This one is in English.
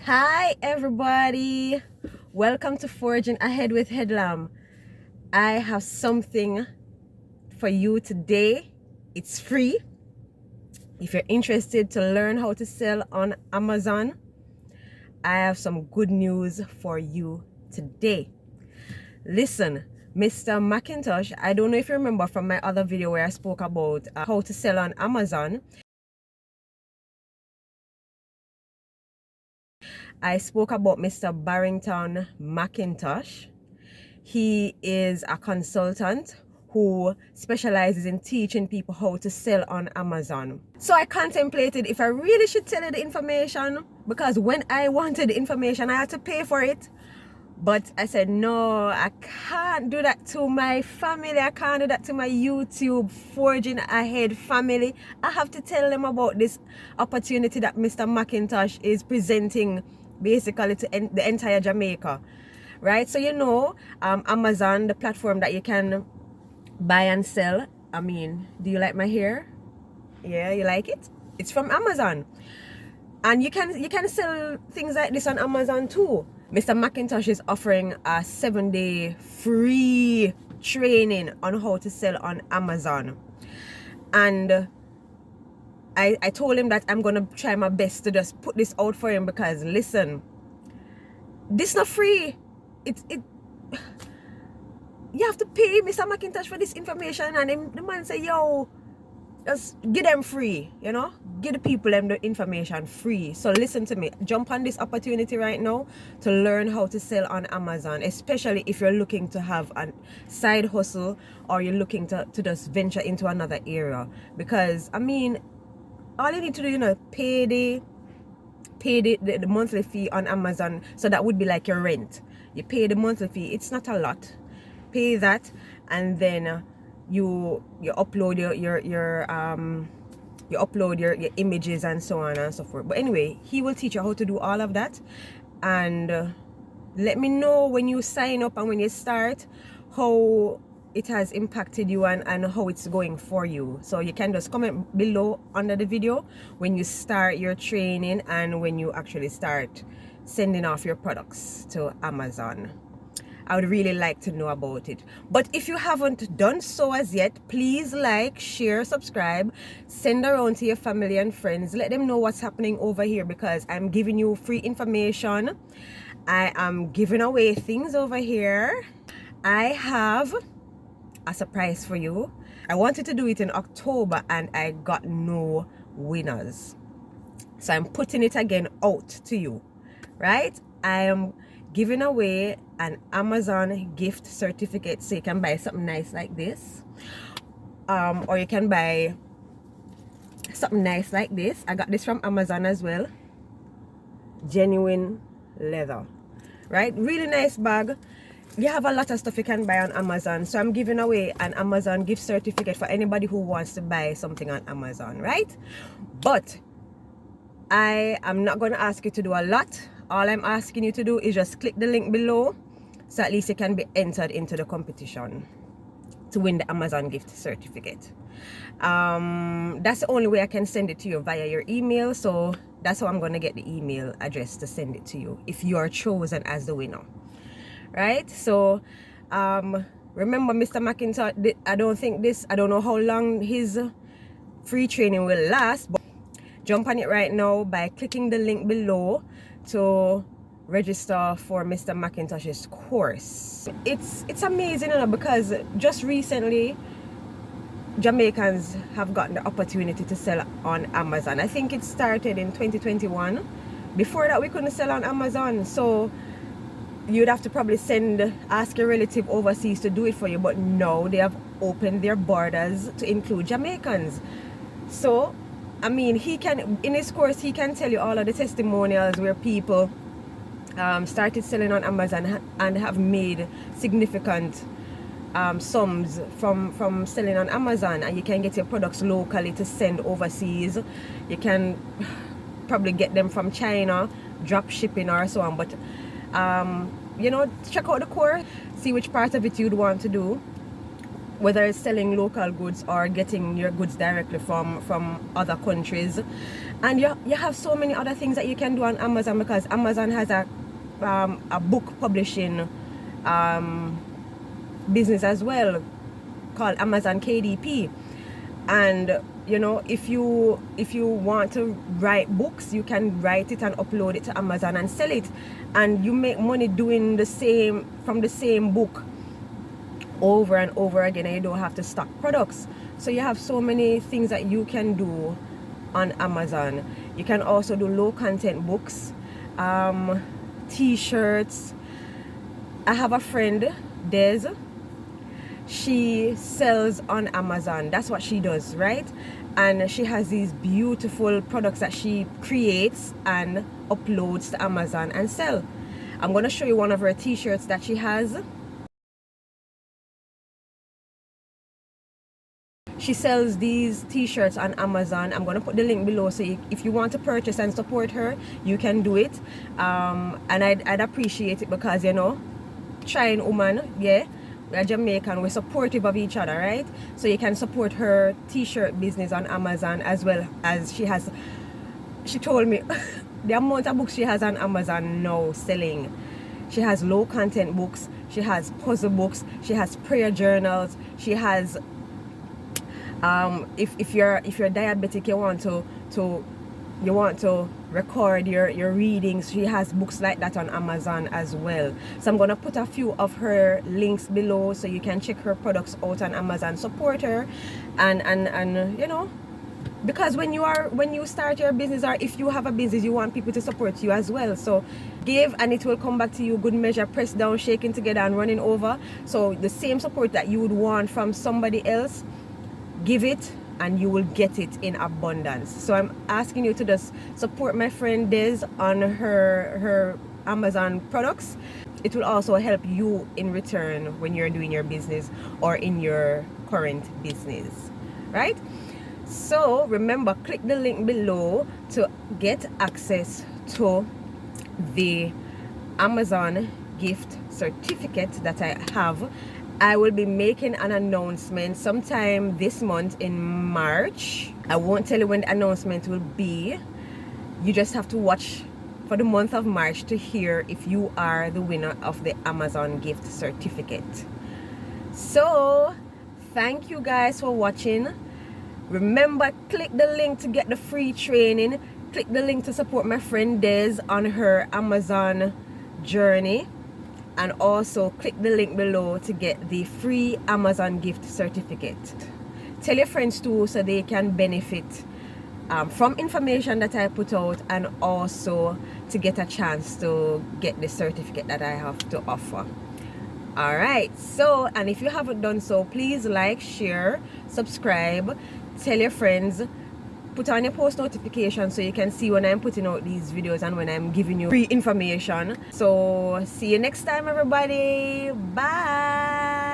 Hi everybody, welcome to Forging Ahead with Headlam. I have something for you today. It's free. If you're interested to learn how to sell on Amazon, I have some good news for you today. Listen, Mr. Macintosh, I don't know if you remember from my other video where I spoke about how to sell on Amazon. I spoke about Mr. Barrington Macintosh. He is a consultant who specializes in teaching people how to sell on Amazon. So I contemplated if I really should tell you the information, because when I wanted the information, I had to pay for it. But I said, no, I can't do that to my family. I can't do that to my YouTube Forging Ahead family. I have to tell them about this opportunity that Mr. Macintosh is presenting basically to the entire Jamaica. Right? So, Amazon, the platform that you can buy and sell. I mean, do you like my hair? Yeah, you like it? It's from Amazon. And you can sell things like this on Amazon too. Mr. Macintosh is offering a 7-day free training on how to sell on Amazon. And I told him that I'm gonna try my best to just put this out for him, because listen, this not free. You have to pay Mr. Macintosh for this information, and the man say, yo, just give them free, give the people them the information free. So listen to me, jump on this opportunity right now to learn how to sell on Amazon, especially if you're looking to have a side hustle, or you're looking to just venture into another area. Because I mean, all you need to do, pay the monthly fee on Amazon. So that would be like your rent. You pay the monthly fee. It's not a lot. Pay that, and then you upload your images and so on and so forth. But anyway, he will teach you how to do all of that. And let me know when you sign up and when you start how it has impacted you and how it's going for you. So you can just comment below under the video when you start your training and when you actually start sending off your products to Amazon. I would really like to know about it. But if you haven't done so as yet, please like, share, subscribe, send around to your family and friends. Let them know what's happening over here, because I'm giving you free information. I am giving away things over here. I have a surprise for you. I wanted to do it in October and I got no winners. So I'm putting it again out to you, right? I am giving away an Amazon gift certificate, so you can buy something nice like this, or you can buy something nice like this. I got this from Amazon as well. Genuine leather, right? Really nice bag. You have a lot of stuff you can buy on Amazon, so I'm giving away an Amazon gift certificate for anybody who wants to buy something on Amazon, right? But I am not going to ask you to do a lot. All I'm asking you to do is just click the link below, so at least you can be entered into the competition to win the Amazon gift certificate. That's the only way I can send it to you, via your email. So that's how I'm going to get the email address to send it to you if you are chosen as the winner, right? So remember, Mr. Macintosh, I don't know how long his free training will last, but jump on it right now by clicking the link below to register for Mr. Macintosh's course. It's amazing, because just recently Jamaicans have gotten the opportunity to sell on Amazon. I think it started in 2021. Before that, we couldn't sell on Amazon, so you'd have to probably ask your relative overseas to do it for you. But now they have opened their borders to include Jamaicans. So I mean, in his course, he can tell you all of the testimonials where people started selling on Amazon and have made significant sums from selling on Amazon. And you can get your products locally to send overseas. You can probably get them from China, drop shipping or so on. But check out the course, see which part of it you'd want to do. whether it's selling local goods or getting your goods directly from other countries. And you have so many other things that you can do on Amazon, because Amazon has a book publishing business as well, called Amazon KDP. And you know, if you want to write books, you can write it and upload it to Amazon and sell it, and you make money doing the same from the same book over and over again, and you don't have to stock products. So you have so many things that you can do on Amazon. You can also do low content books, t-shirts. I have a friend, Des. She sells on Amazon. That's what she does, right? And she has these beautiful products that she creates and uploads to Amazon and sell. I'm going to show you one of her t-shirts that she has. She sells these t-shirts on Amazon. I'm going to put the link below, so if you want to purchase and support her, you can do it. And I'd appreciate it, because, you know, trying woman, yeah, we're Jamaican, we're supportive of each other, right? So you can support her t-shirt business on Amazon, as well as she told me the amount of books she has on Amazon now selling. She has low content books, she has puzzle books, she has prayer journals, she has if you're diabetic, you want to record your readings, she has books like that on Amazon as well. So I'm gonna put a few of her links below, so you can check her products out on Amazon, support her, and you know, because when you start your business, or if you have a business, you want people to support you as well. So give and it will come back to you, good measure, pressed down, shaking together and running over. So the same support that you would want from somebody else, give it and you will get it in abundance. So I'm asking you to just support my friend Des on her Amazon products. It will also help you in return when you're doing your business or in your current business, right? So remember, click the link below to get access to the Amazon gift certificate that I have. I will be making an announcement sometime this month in March. I won't tell you when the announcement will be. You just have to watch for the month of March to hear if you are the winner of the Amazon gift certificate. So thank you guys for watching. Remember, click the link to get the free training. Click the link to support my friend Des on her Amazon journey. And also click the link below to get the free Amazon gift certificate. Tell your friends too, so they can benefit from information that I put out, and also to get a chance to get the certificate that I have to offer. Alright, so, and if you haven't done so, please like, share, subscribe, tell your friends, put on your post notifications so you can see when I'm putting out these videos and when I'm giving you free information. So see you next time, everybody. Bye.